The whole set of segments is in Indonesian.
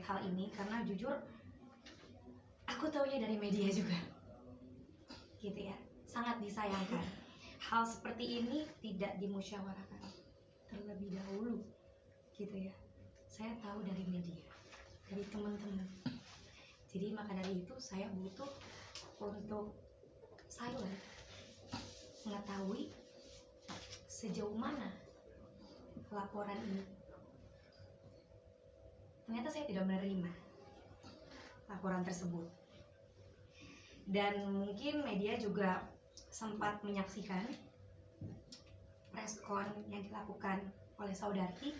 terkait hal ini karena jujur aku taunya dari media juga, gitu ya. Sangat disayangkan hal seperti ini tidak dimusyawarahkan terlebih dahulu, gitu ya. Saya tahu dari media, dari teman-teman. Jadi maka dari itu saya butuh untuk silent, mengetahui sejauh mana laporan ini. Ternyata saya tidak menerima laporan tersebut. Dan mungkin media juga sempat menyaksikan preskon yang dilakukan oleh Saudarti.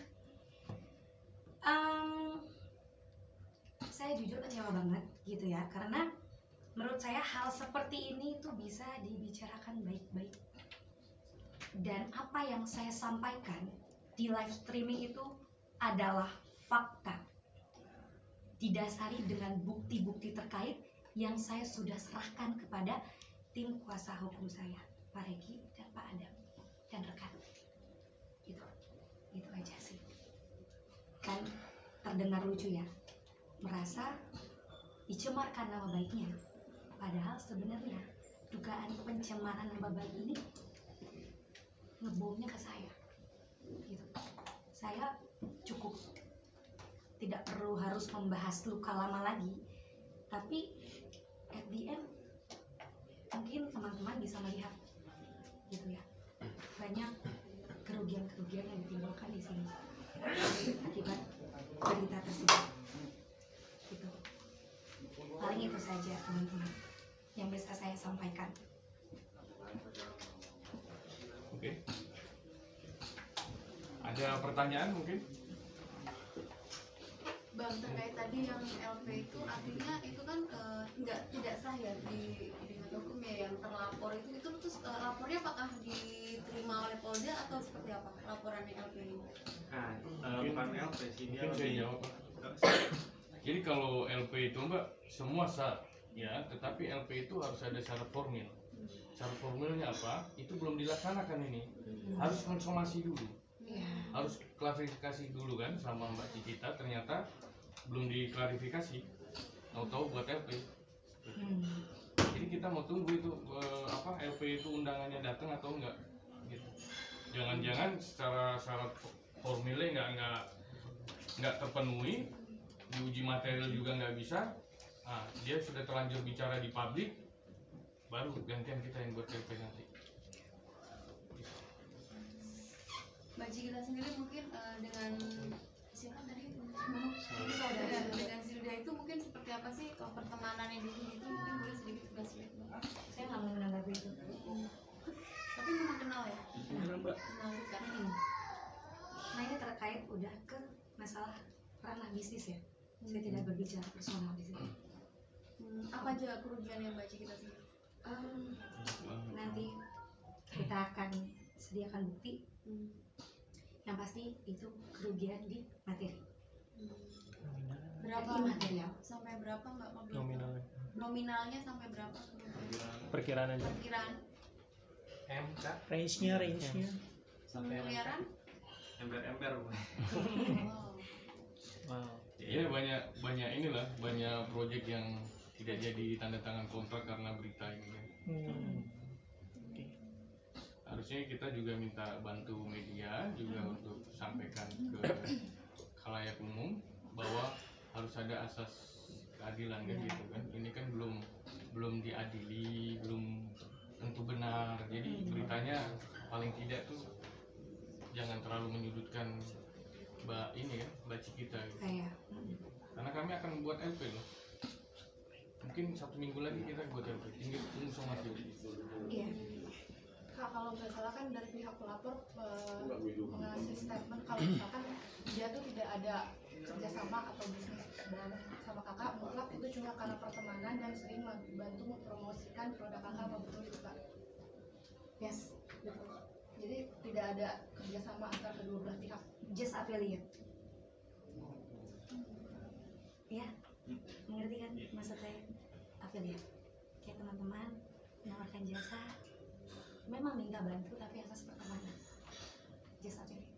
Saya jujur kecewa banget gitu ya, karena menurut saya hal seperti ini tuh bisa dibicarakan baik-baik. Dan apa yang saya sampaikan di live streaming itu adalah fakta, didasari dengan bukti-bukti terkait yang saya sudah serahkan kepada tim kuasa hukum saya, Pak Regi dan Pak Adam dan rekan. Itu aja sih. Kan terdengar lucu ya, merasa dicemarkan nama baiknya, padahal sebenarnya dugaan pencemaran nama baik ini ngebomnya ke saya gitu. Saya cukup tidak perlu harus membahas luka lama lagi, tapi at the end mungkin teman-teman bisa melihat gitu ya, banyak kerugian-kerugian yang ditimbulkan di sini akibat berita tersebut gitu. Paling itu saja teman-teman yang bisa saya sampaikan. Oke. Ada pertanyaan mungkin? Bang, terkait tadi yang LP itu artinya itu kan tidak sah ya di mata hukum ya, yang terlapor itu terus lapornya apakah diterima oleh Polda atau seperti apa laporannya LP ini? Nah, bukan LP sih, dia Mungkin saya jawab. Jadi kalau LP itu Mbak semua sah ya, tetapi LP itu harus ada syarat formil. Syarat formilnya apa? Itu belum dilaksanakan ini. Harus konsumasi dulu. Harus klarifikasi dulu kan sama Mbak Cikita, ternyata belum diklarifikasi, tahu-tahu buat LP. Jadi kita mau tunggu itu LP itu undangannya datang atau enggak gitu. Jangan-jangan secara syarat formilnya nggak terpenuhi, diuji material juga nggak bisa. Nah, dia sudah terlanjur bicara di publik, baru gantian kita yang buat LP nanti. Mbak Cikita sendiri mungkin dengan siapa tadi? Dengan Silda itu mungkin seperti apa sih kalau pertemanannya dulu itu, mungkin boleh sedikit flashback. Saya nggak mau menanggapi itu. Tapi memang kenal ya? Kenal kan? Nah ini terkait udah ke masalah ranah bisnis ya. Saya tidak berbicara personal di sini. Apa aja kerugian yang Mbak Cikita sendiri? Nanti kita akan sediakan bukti. Yang pasti itu kerugian di materi. Berapa material? Sampai berapa Mbak? Nominalnya. Nominalnya sampai berapa? Perkiraan aja. Perkiraan MK Range-nya sampai miliaran? ember-ember. Wow. Ya banyak inilah, banyak proyek yang tidak jadi tanda tangan kontrak karena berita ini. Harusnya kita juga minta bantu media juga untuk sampaikan ke khalayak umum bahwa harus ada asas keadilan kan gitu kan. Ini kan belum diadili, belum tentu benar. Jadi beritanya paling tidak tuh jangan terlalu menyudutkan Mbak Cikita gitu. Karena kami akan buat LP loh. Mungkin 1 minggu lagi kita buat LP. Tinggal tunggu somasi. Iya. Kak, kalau nggak salah kan dari pihak pelapor mengasih statement kalau misalkan dia tuh tidak ada kerjasama atau bisnis sama kakak, mutlak itu cuma karena pertemanan dan sering membantu mempromosikan produk kakak, apa betul itu Kak? Yes, betul. Jadi tidak ada kerjasama antara kedua belah pihak. Just affiliate. Ya, mengerti kan maksud saya? Affiliate. Kayak teman-teman menawarkan jasa, memang minta bantu tapi atas pertemanan. Just affiliate.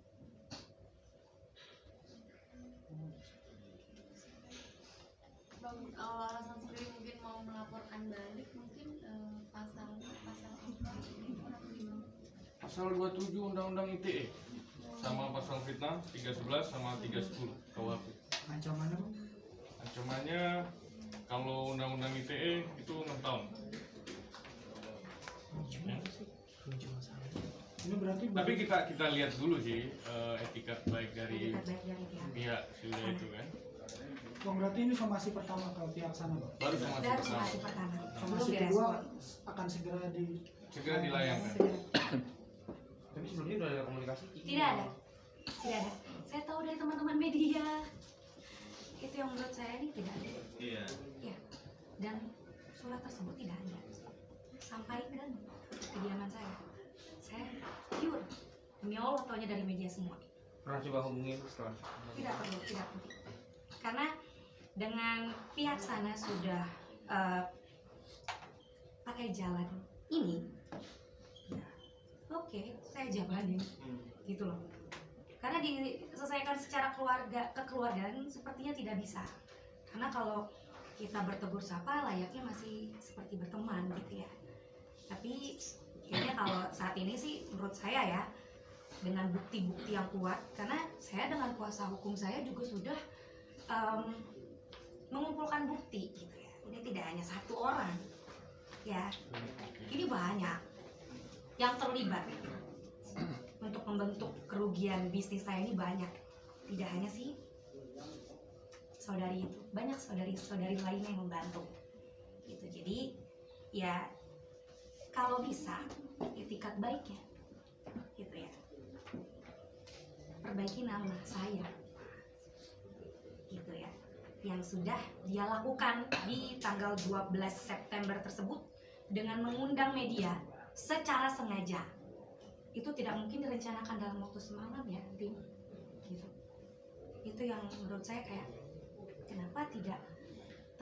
alasan sendiri mungkin mau melaporkan balik mungkin pasal apa atau gimana? Pasal 27 Undang-Undang ITE sama pasal fitnah 311 sama 310 KUHP. Ancamannya Bang? Ancamannya kalau Undang-Undang ITE itu 6 tahun. Ya. Ini berarti Tapi kita lihat dulu sih etikat baik dari Etikat baik dari pihak. pihak sudah itu kan. Bang, berarti ini somasi pertama ke pihak sana Bang. Baru somasi Baru pertama. somasi pertama. Belum Somasi kedua direspon. akan segera di Segera dilayangkan. Segera. Tapi sebelumnya udah ada komunikasi? Tidak ada. Tidak ada. Saya tahu dari teman-teman media. Itu yang menurut saya ini tidak ada. Iya. Ya. Dan surat tersebut tidak ada. Sampaikan kediaman saya. Saya pure. Demi Allah taunya dari media semua. Pernah coba hubungin setelah? Tidak perlu. Karena dengan pihak sana sudah pakai jalan ini, ya, oke, saya jabanin, gitu loh. Karena diselesaikan secara kekeluargaan sepertinya tidak bisa. Karena kalau kita bertegur sapa layaknya masih seperti berteman gitu ya. Tapi kayaknya kalau saat ini sih menurut saya ya, dengan bukti-bukti yang kuat, karena saya dengan kuasa hukum saya juga sudah mengumpulkan bukti gitu ya. Ini tidak hanya satu orang ya, ini banyak yang terlibat untuk membentuk kerugian bisnis saya ini banyak. Tidak hanya sih saudari itu, banyak saudari-saudari lainnya yang membantu gitu. Jadi ya kalau bisa etikat baiknya gitu ya, perbaiki nama saya gitu ya, yang sudah dia lakukan di tanggal 12 September tersebut dengan mengundang media secara sengaja. Itu tidak mungkin direncanakan dalam waktu semalam ya, tim gitu. Itu yang menurut saya kayak, kenapa tidak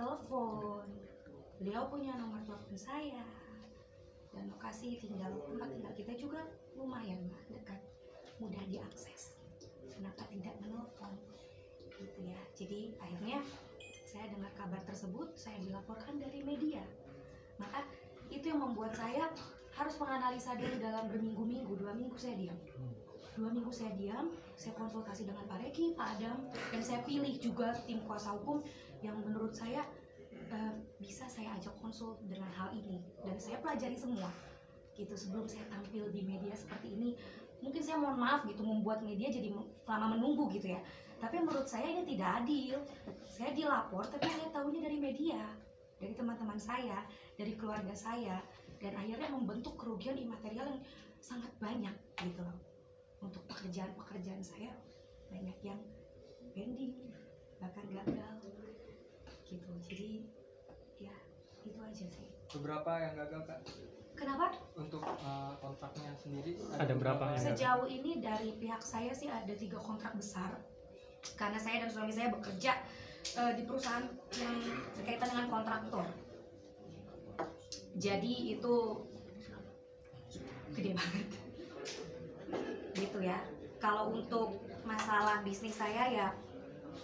telepon, beliau punya nomor telepon saya dan lokasi tempat tinggal kita juga lumayan dekat, mudah diakses, kenapa tidak menelpon gitu ya. Jadi akhirnya saya dengar kabar tersebut, saya dilaporkan dari media. Maka itu yang membuat saya harus menganalisa dulu dalam berminggu-minggu. 2 minggu saya diam, 2 minggu saya diam, saya konsultasi dengan Pak Reki, Pak Adam, dan saya pilih juga tim kuasa hukum yang menurut saya bisa saya ajak konsul dengan hal ini, dan saya pelajari semua gitu sebelum saya tampil di media seperti ini. Mungkin saya mohon maaf gitu membuat media jadi lama menunggu gitu ya, tapi menurut saya ini tidak adil. Saya dilapor tapi saya tahunya dari media, dari teman-teman saya, dari keluarga saya, dan akhirnya membentuk kerugian imaterial yang sangat banyak gitu loh. Untuk pekerjaan saya banyak yang pending, bahkan gagal gitu. Jadi ya itu aja sih. Beberapa yang gagal Kak? Kenapa? Untuk kontraknya sendiri Ada berapa yang gagal? Sejauh ini dari pihak saya sih ada 3 kontrak besar, karena saya dan suami saya bekerja di perusahaan yang berkaitan dengan kontraktor. Jadi itu gede banget gitu ya. Kalau untuk masalah bisnis saya ya,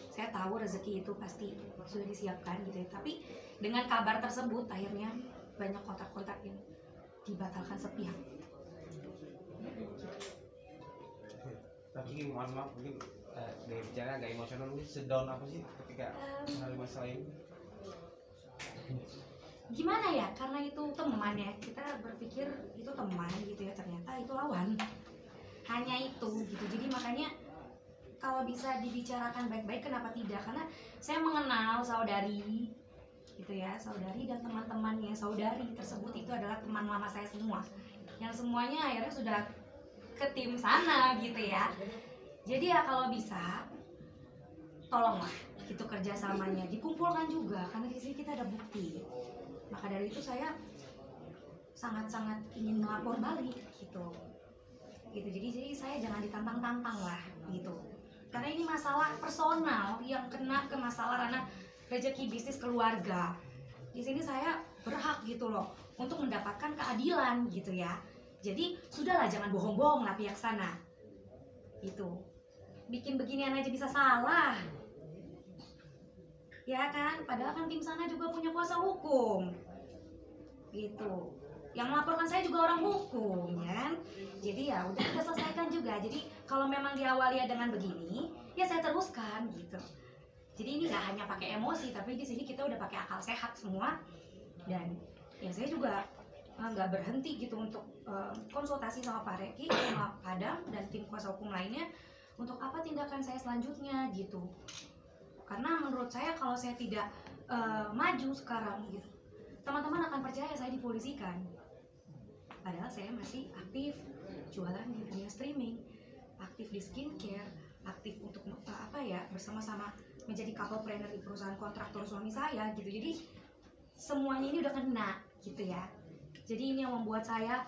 saya tahu rezeki itu pasti sudah disiapkan gitu ya. Tapi dengan kabar tersebut akhirnya banyak kontrak-kontrak yang dibatalkan sepihak. Tapi mohon maaf mungkin dari bicara agak emosional, mungkin sedown apa sih ketika mengalami masalah ini? Gimana ya, karena itu teman ya, kita berpikir itu teman gitu ya, ternyata itu lawan. Hanya itu gitu. Jadi makanya kalau bisa dibicarakan baik-baik kenapa tidak, karena saya mengenal saudari gitu ya, saudari dan teman-temannya saudari tersebut itu adalah teman lama saya semua, yang semuanya akhirnya sudah ke tim sana gitu ya. Jadi ya kalau bisa tolonglah itu kerjasamanya dikumpulkan juga, karena di sini kita ada bukti. Maka dari itu saya sangat-sangat ingin melapor balik gitu. Jadi saya jangan ditantang-tantang lah gitu. Karena ini masalah personal yang kena ke masalah ranah rezeki bisnis keluarga. Di sini saya berhak gitu loh untuk mendapatkan keadilan gitu ya. Jadi sudahlah, jangan bohong-bohong lah pihak sana. Gitu. Bikin beginian aja bisa salah. ya kan? Padahal kan tim sana juga punya kuasa hukum, gitu. Yang melaporkan saya juga orang hukum, ya kan? Jadi ya udah kita selesaikan juga. Jadi kalau memang diawali dengan begini, ya saya teruskan, gitu. Jadi ini nggak hanya pakai emosi, tapi di sini kita udah pakai akal sehat semua. Dan ya saya juga nggak berhenti gitu untuk konsultasi sama Pak Reki, sama Adam dan tim kuasa hukum lainnya untuk apa tindakan saya selanjutnya gitu. Karena menurut saya kalau saya tidak maju sekarang gitu, teman-teman akan percaya saya dipolisikan. Padahal saya masih aktif jualan di dunia streaming, aktif di skincare, aktif untuk bersama-sama menjadi couple-planner di perusahaan kontraktor suami saya gitu. Jadi semuanya ini udah kena gitu ya. Jadi ini yang membuat saya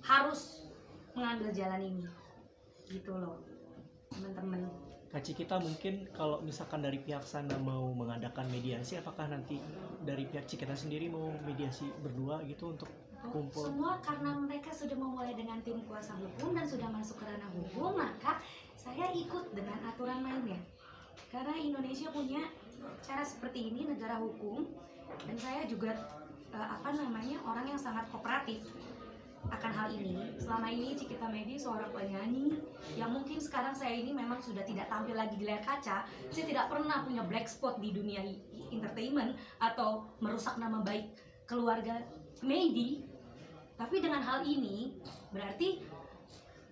harus mengambil jalan ini gitu loh teman-teman. Kak Cikita, mungkin kalau misalkan dari pihak sana mau mengadakan mediasi, apakah nanti dari pihak Cikita sendiri mau mediasi berdua gitu untuk kumpul? Semua karena mereka sudah memulai dengan tim kuasa hukum dan sudah masuk ke ranah hukum, maka saya ikut dengan aturan mainnya. Karena Indonesia punya cara seperti ini, negara hukum, dan saya juga orang yang sangat kooperatif akan hal ini. Selama ini Cikita Medi seorang penyanyi yang mungkin sekarang saya ini memang sudah tidak tampil lagi di layar kaca. Saya tidak pernah punya black spot di dunia entertainment atau merusak nama baik keluarga Medi. Tapi dengan hal ini berarti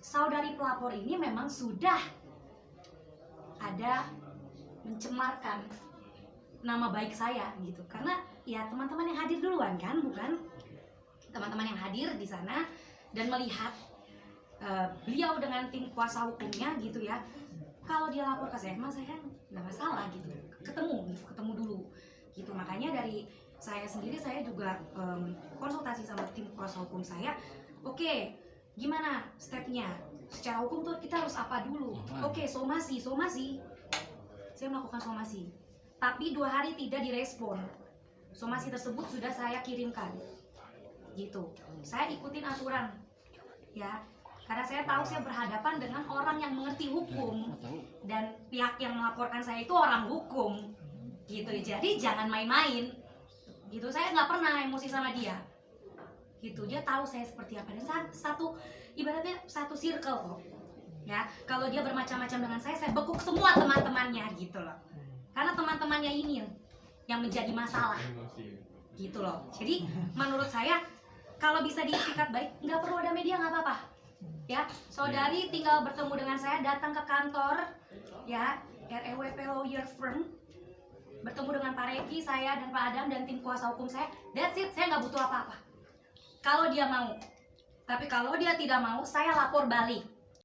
saudari pelapor ini memang sudah ada mencemarkan nama baik saya gitu. Karena ya teman-teman yang hadir duluan kan, bukan? Teman-teman yang hadir di sana dan melihat beliau dengan tim kuasa hukumnya gitu ya. Kalau dia lapor ke saya, emang saya nggak masalah gitu. Ketemu dulu gitu. Makanya dari saya sendiri, saya juga konsultasi sama tim kuasa hukum saya. Oke, gimana stepnya? Secara hukum tuh kita harus apa dulu? Oke, somasi. Saya melakukan somasi. Tapi 2 hari tidak direspon. Somasi tersebut sudah saya kirimkan. Gitu. Saya ikutin aturan. Ya. Karena saya tahu saya berhadapan dengan orang yang mengerti hukum dan pihak yang melaporkan saya itu orang hukum. Gitu. Jadi jangan main-main. Gitu. Saya nggak pernah emosi sama dia. Gitu. Dia tahu saya seperti apa. Dan ibaratnya satu circle kok. Ya, kalau dia bermacam-macam dengan saya bekuk semua teman-temannya gitu loh. Karena teman-temannya ini yang menjadi masalah. Gitu loh. Jadi menurut saya kalau bisa diikat baik, nggak perlu ada media, nggak apa-apa. Ya, saudari tinggal bertemu dengan saya, datang ke kantor, ya, REWP Lawyer Firm, bertemu dengan Pak Reki, saya dan Pak Adam dan tim kuasa hukum saya. That's it, saya nggak butuh apa-apa. Kalau dia mau, tapi kalau dia tidak mau, saya lapor balik.